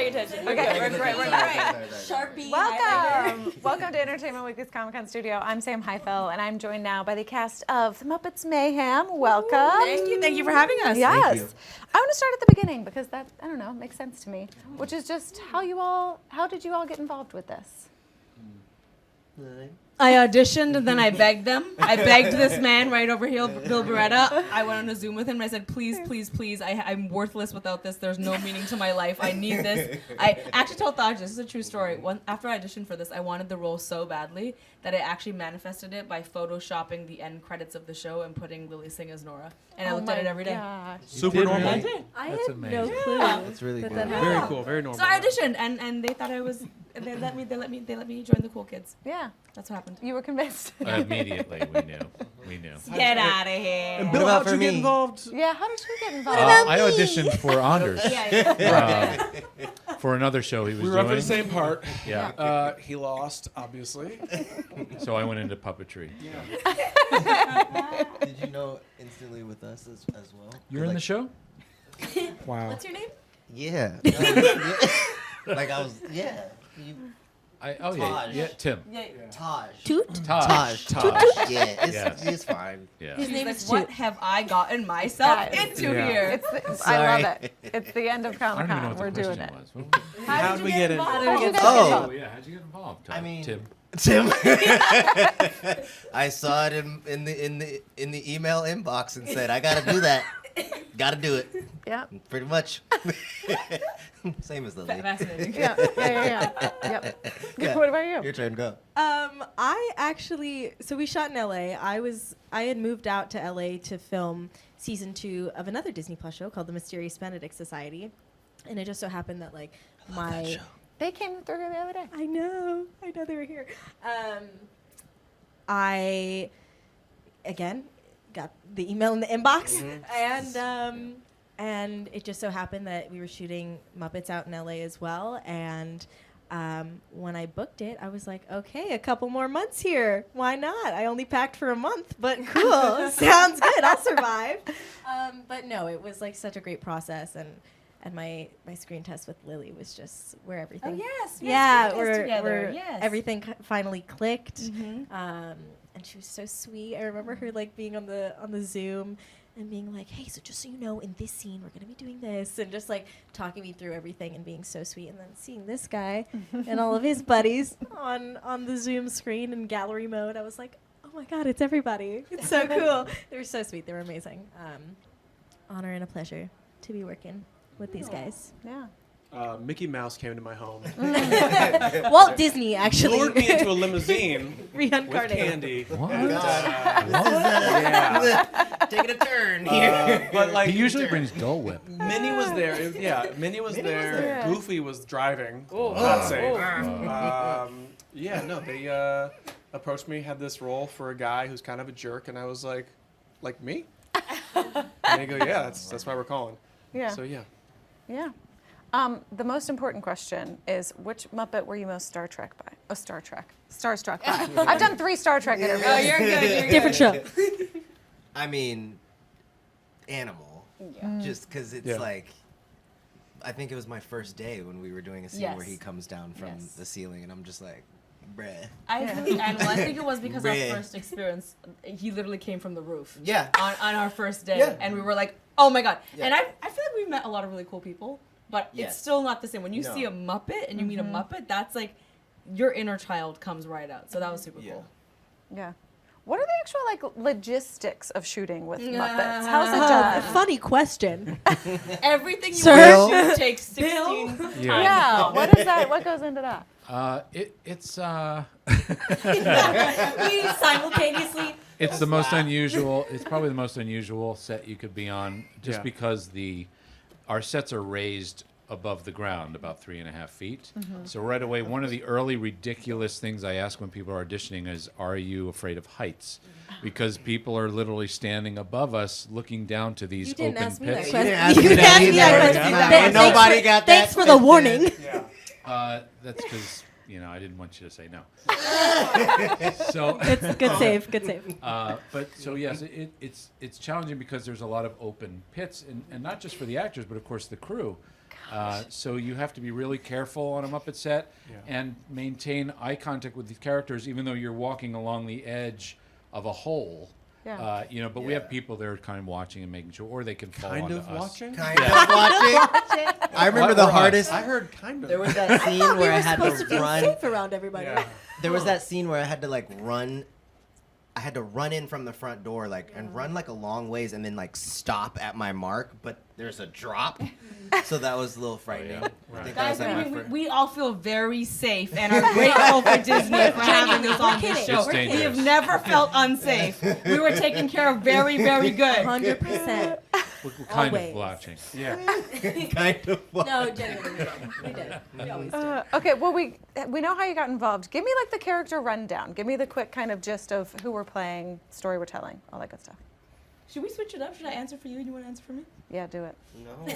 Pay attention. Okay, we're great. Sharpie. Welcome to Entertainment Weekly's Comic-Con studio. I'm Sam Heifel, and I'm joined now by the cast of the Muppets Mayhem. Welcome. Thank you for having us. Yes. I want to start at the beginning because that, I don't know, makes sense to me, which is just how did you all get involved with this? I auditioned and then I begged them. I begged this man right over here, Bill Beretta. I went on a Zoom with him and I said, please, please, please, I'm worthless without this. There's no meaning to my life. I need this. I actually told Thaj, this is a true story. After I auditioned for this, I wanted the role so badly that I actually manifested it by photoshopping the end credits of the show and putting Lily Singh as Nora. And I looked at it every day. Super normal. I did. I That's had amazing. no clue. That's really that cool. Very cool. Very normal. So I auditioned and they thought I was, they let me join the cool kids. Yeah. That's what happened. You were convinced. Immediately, we knew. Get out of here. And What Bill, about how'd you for get me? involved? Yeah, how did you get involved? I auditioned for Anders Yeah. for another show he was We were up for doing. the same part. Yeah. He lost, obviously. So I went into puppetry. Did you know instantly with us as well? You're in the show? Wow. What's your name? Yeah. Like I was, yeah. Yeah, Tim. Taj. Taj. Yeah, Yes. it's fine. Yeah. His name is is What Toot. have I gotten myself Yeah. into Yeah. here? I love it. It's the end of I don't even know Comic-Con. what We're the doing question it. was. How'd we get in? How did you guys get Oh. involved? Yeah, how'd you get involved? I mean, Tim. I saw it in the email inbox and said, I gotta do that. Gotta do it. Yeah. Pretty much. Same as Lily. Fascinating. Yeah. Yep. Yeah. What about you? Your turn, go. I actually, so we shot in LA. I had moved out to LA to film season 2 of another Disney Plus show called The Mysterious Benedict Society. And it just so happened that They came through here the other day. I know they were here. I again got the email in the inbox, and it just so happened that we were shooting Muppets out in LA as well. And when I booked it, I was like, okay, a couple more months here. Why not? I only packed for a month, but cool. Sounds good. I'll survive. But no, it was like such a great process, and my screen test with Lily was just where everything. Oh, yes. Yeah, where where everything finally clicked. Mm-hmm. And she was so sweet. I remember her being on the Zoom and being like, "Hey, so just so you know, in this scene we're gonna be doing this," and just talking me through everything and being so sweet. And then seeing this guy and all of his buddies on the Zoom screen in gallery mode, I was like, "Oh my God, it's everybody! It's so cool." They were so sweet. They were amazing. Honor and a pleasure to be working with these guys. Yeah. Mickey Mouse came to my home, Walt Disney actually lured me into a limousine with reincarnated. candy. What? Yeah. Taking a turn here. But He usually brings Dole Whip. Minnie was there. Minnie was there. there. Goofy was driving. Not safe. They approached me, had this role for a guy who's kind of a jerk, and I was like me? And they go, yeah, that's why we're calling. Yeah. So yeah. Yeah. The most important question is, which Muppet were you most starstruck by? Oh, Starstruck by. I've done 3 Star Trek interviews. Oh, you're good. Different show. I mean, Animal. Just because it's I think it was my first day when we were doing a scene where he comes down from the ceiling, and I'm just like, bruh. I think it was because our Bruh. first experience, he literally came from the roof. Yeah. On our first day. Yeah. And we were like, oh my God. Yeah. And I feel like we've met a lot of really cool people, but Yes. it's still not the same. When you No. see a Muppet and you meet a Muppet, that's like, your inner child comes right out. So that was super cool. Yeah. What are the actual logistics of shooting with Muppets? How's it done? Funny question. Everything you Sir? want to shoot takes 16 times. Yeah. What is that? What goes into that? It's We simultaneously. it's the most unusual. It's probably the most unusual set you could be on, just Yeah. because our sets are raised above the ground about 3.5 feet. So right away, one of the early ridiculous things I ask when people are auditioning is, "Are you afraid of heights?" Because people are literally standing above us, looking down to these You didn't open ask me that pits. question. ask You me didn't that ask me that either. question. No, Thanks nobody for- got Thanks that for the question. warning. That's because I didn't want you to say no. So Good save. Good save. but so yes, it's challenging because there's a lot of open pits, and not just for the actors, but of course the crew. So you have to be really careful on a Muppet set and maintain eye contact with the characters, even though you're walking along the edge of a hole. Yeah. But we have people there kind of watching and making sure, or they can fall Kind onto of us. watching? Kind of watching. I remember the hardest. I heard kind of. There was that scene We where I were had supposed to to feel run. safe around everybody. Yeah. There was that scene where I had to like run. I had to run in from the front door, and run like a long ways, and then like stop at my mark. But there's a drop, so that was a little frightening. I think that was Guys, like my we all feel very safe and are grateful for Disney for having us on this show. It's dangerous. We have never felt unsafe. We were taken care of very, very good. 100%. We're kind Always. of watching. Yeah. kind of. No, genuinely, we did. We always did. Okay, well, we know how you got involved. Give me like the character rundown. Give me the quick kind of gist of who we're playing, story we're telling, all that good stuff. Should we switch it up? Should I answer for you and you want to answer for me? Yeah, do it. No.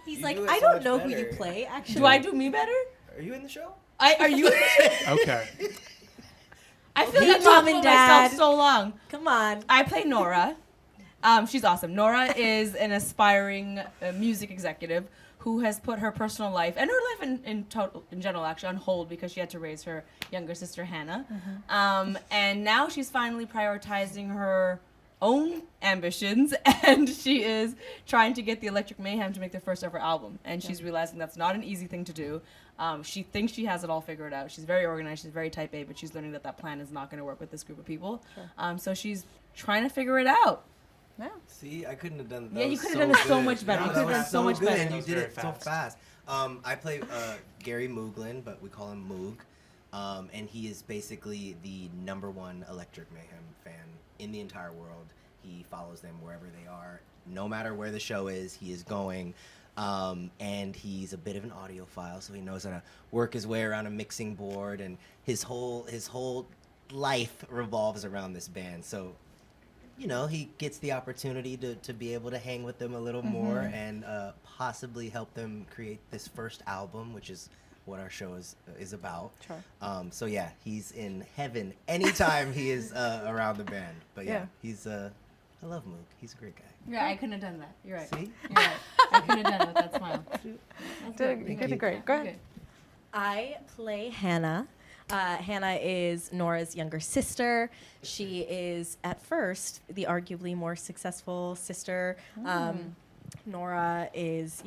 He's You like, do it I so don't much know who you better. play, actually. Do I do me better? Are you in the show? Are you? Okay. I feel Hey, like I've Mom talked and about myself Dad. so long. Come on. I play Nora. She's awesome. Nora is an aspiring music executive who has put her personal life and her life in general actually on hold because she had to raise her younger sister Hannah. And now she's finally prioritizing her own ambitions and she is trying to get the Electric Mayhem to make their first ever album. And she's realizing that's not an easy thing to do. She thinks she has it all figured out. She's very organized. She's very type A, but she's learning that plan is not going to work with this group of people. Sure. So she's trying to figure it out. Yeah. See, I couldn't have done that. Yeah, you could have done it so much better. No, You could have that done was so much good, better. and you was did very it so fast. I play Gary Mooglin, but we call him Moog, and he is basically the #1 Electric Mayhem fan in the entire world. He follows them wherever they are, no matter where the show is. He is going, and he's a bit of an audiophile, so he knows how to work his way around a mixing board, and his whole life revolves around this band. So, you know, he gets the opportunity to be able to hang with them a little more and possibly help them create this first album, which is what our show is about. Sure. So yeah, he's in heaven anytime he is around the band. But yeah, he's I love Moog. He's a great guy. Yeah, I couldn't have done that. You're right. See? You're right. I couldn't have done it with that smile. You did great. Go ahead. I play Hannah. Hannah is Nora's younger sister. She is, at first, the arguably more successful sister. Nora is,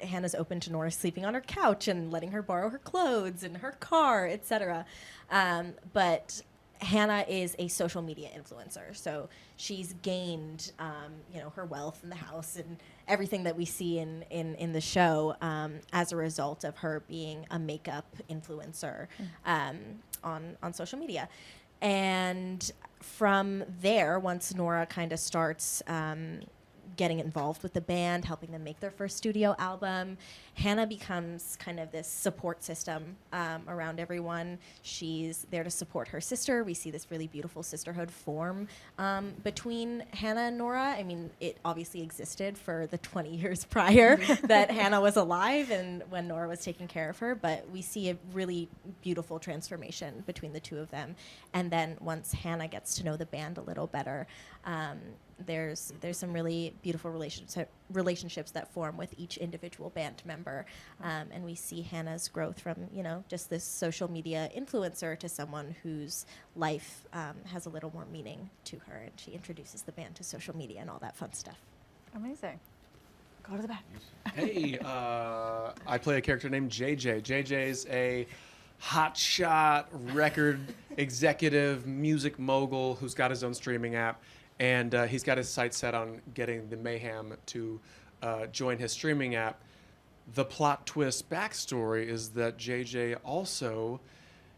Hannah's open to Nora sleeping on her couch and letting her borrow her clothes and her car, etc. But Hannah is a social media influencer, so she's gained, her wealth in the house and everything that we see in the show as a result of her being a makeup influencer on social media. And from there, once Nora kind of starts getting involved with the band, helping them make their first studio album, Hannah becomes kind of this support system around everyone. She's there to support her sister. We see this really beautiful sisterhood form between Hannah and Nora. I mean, it obviously existed for the 20 years prior that Hannah was alive and when Nora was taking care of her, but we see a really beautiful transformation between the two of them. And then once Hannah gets to know the band a little better, there's some really beautiful relationships that form with each individual band member, and we see Hannah's growth from just this social media influencer to someone whose life has a little more meaning to her, and she introduces the band to social media and all that fun stuff. Amazing. Go to the back. Hey, I play a character named JJ. JJ's a hotshot record executive, music mogul who's got his own streaming app. And he's got his sights set on getting the Mayhem to join his streaming app. The plot twist backstory is that JJ also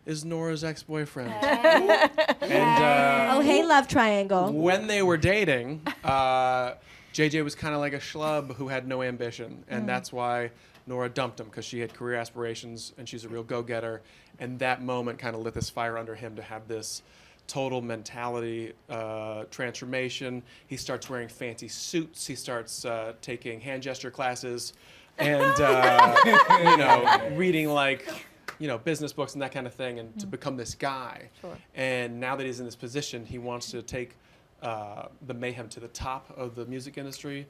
is Nora's ex-boyfriend. And Oh, hey, love triangle. when they were dating, JJ was kind of like a schlub who had no ambition. And that's why Nora dumped him, because she had career aspirations and she's a real go-getter. And that moment kind of lit this fire under him to have this total mentality transformation. He starts wearing fancy suits. He starts taking hand gesture classes and reading business books and that kind of thing, and to become this guy. Sure. And now that he's in this position, he wants to take the Mayhem to the top of the music industry.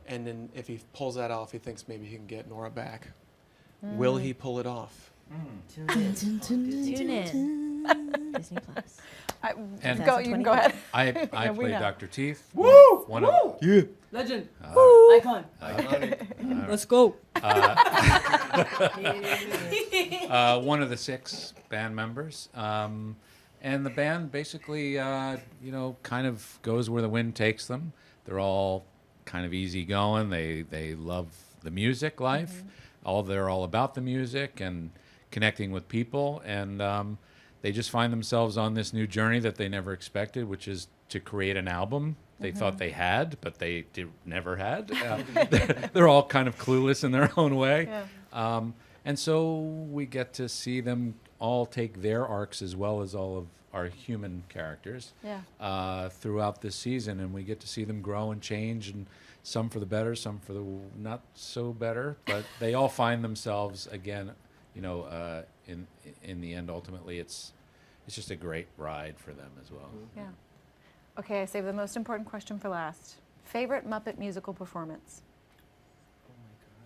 And then if he pulls that off, he thinks maybe he can get Nora back. Will he pull it off? Tune in. Disney Plus. And You can go ahead. I we play know. Dr. Teeth. Woo! One of, yeah. Legend. Woo! Icon. Let's go. One of the 6 band members. And the band basically, kind of goes where the wind takes them. They're all kind of easygoing. They love the music life. They're all about the music and connecting with people. And they just find themselves on this new journey that they never expected, which is to create an album. They thought they had, but they never had. They're all kind of clueless in their own way. Yeah. And so we get to see them all take their arcs as well as all of our human characters throughout this season. And we get to see them grow and change, and some for the better, some for the not so better. But they all find themselves again, in the end, ultimately, it's just a great ride for them as well. Yeah. Okay, I saved the most important question for last. Favorite Muppet musical performance?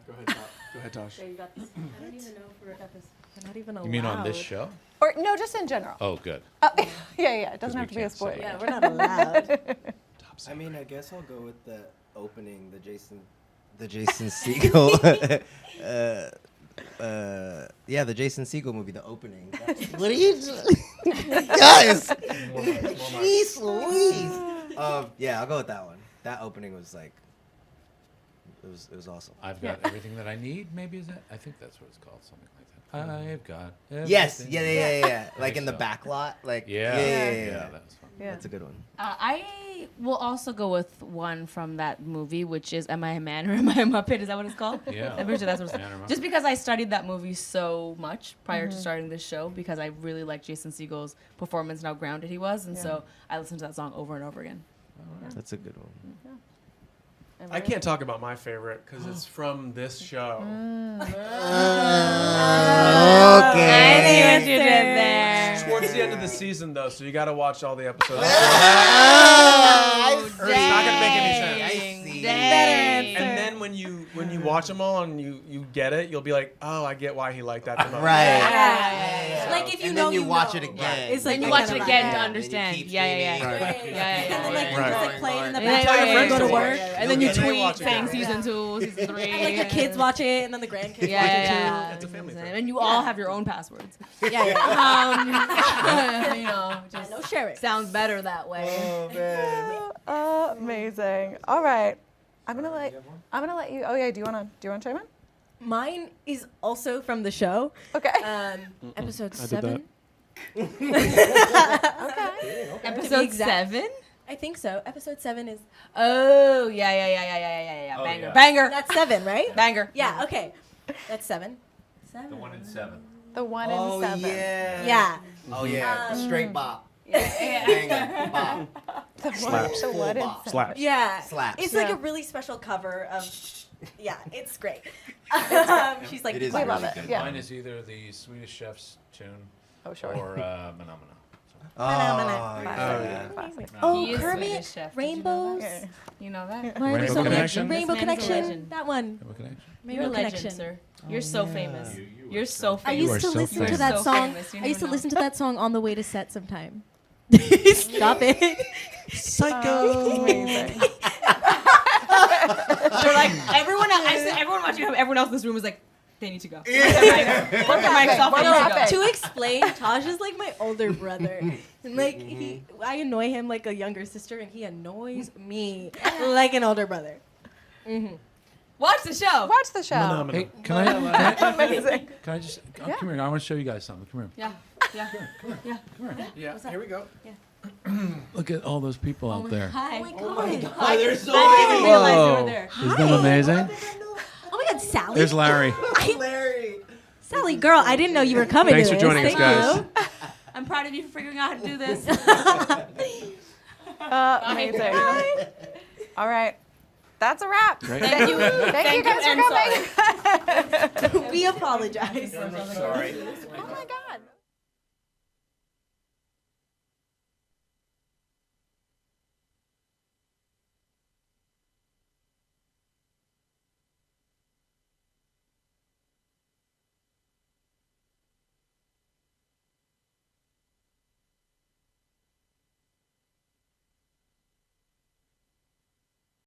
Go ahead, Tosh. You got this. I don't even know if we're not even allowed. You mean on this show? Or no, just in general. Oh, good. Yeah. It doesn't we have to be a can't say spoiler. it. Yeah, we're not allowed. I mean, I guess I'll go with the opening, the Jason Segel. The Jason Segel movie, the opening. What are you doing? Guys! Jeez Louise! I'll go with that one. That opening was like, it was awesome. I've got everything that I need. Maybe is that? I think that's what it's called. Something like that. I've got everything. Yes, yeah. Like think in the so. back lot, like Yeah, yeah. that was fun. Yeah. That's a good one. I will also go with one from that movie, which is Am I a Man or Am I a Muppet? Is that what it's called? Yeah. I'm pretty sure that's what it's Man or Muppet. Just because I studied that movie so much prior to starting this show, because I really liked Jason Segel's performance and how grounded he was, and so I listened to that song over and over again. That's a good one. I can't talk about my favorite because it's from this show. I see what you did there. Towards the end of the season, though, so you got to watch all the episodes. Or it's not gonna make any sense. I see. Dang. And then when you watch them all and you get it, you'll be like, oh, I get why he liked that the most. Right. Yeah. Like if you And know, then you watch know. it again. It's like Then you that watch kind it of again vibe. to Yeah. understand. And you keep Yeah. streaming. And then like Right. just like playing in the Yeah, background yeah, when you go to yeah. work. And then you Okay. tweet Watch it saying again. season 2, season 3. And like the kids watch it, and then the grandkids watch it Yeah. It's a family thing. And you all have your own passwords. too. Yeah. Just No sharing. sounds better that way. Oh man. Amazing. All right. I'm gonna let you. Oh yeah. Do you wanna chime in? Mine is also from the show. Okay. Episode I did 7. Episode exact. 7? I think so. Episode 7 is Oh, yeah. Oh, Banger. yeah. Banger. that's 7, right? Banger. Yeah. Okay. That's 7. The one in 7. The 1 Oh in 7. yeah. Yeah. Oh yeah. Straight bop. Yeah. Banger. Bop. The Slaps. The 1 in Full bop. 7. Slaps. Yeah. Slaps. It's like Yeah. a really special cover of. Yeah, it's great. She's like, It is We really love it. good. Yeah. Mine is either the Swedish Chef's tune Oh sure. or Phenomena. Oh, yeah. yeah. Oh, He is Kermit, Swedish chef. Did Rainbows. Okay. You know that? Why are they Rainbow so many- Connection? Rainbow This man is a Connection. legend. That one. Have a connection? You're a Rainbow legend, Connection. sir. You're so famous. You You're are so I famous. You are used to so listen to famous. that So song. famous, you I don't used to even listen to that song on the way to set sometime. Stop it. Psycho. Amazing. They're like, everyone watching, everyone else in this room is like, they need to go. Put their mics off, they need to go. To explain, Taj is like my older brother. And like I annoy him like a younger sister, and he annoys me like an older brother. Watch the show. Watch the show. Phenomenal. Hey, can I Amazing. just Yeah. come here? I want to show you guys something. Come here. Yeah. Yeah, here we go. Look at all those people out there. Hi. Oh my god. Oh, there's so I didn't many. realize they were there. Isn't that amazing? Oh my god, Sally. There's Larry. Larry. Sally, girl, I didn't know you were coming. Thanks to for this. joining us, Thank guys. you. I'm proud of you for figuring out how to do this. Amazing. All right. That's a wrap. Great. Thank you. Thank you guys and for coming. We apologize. Sorry. Oh my God.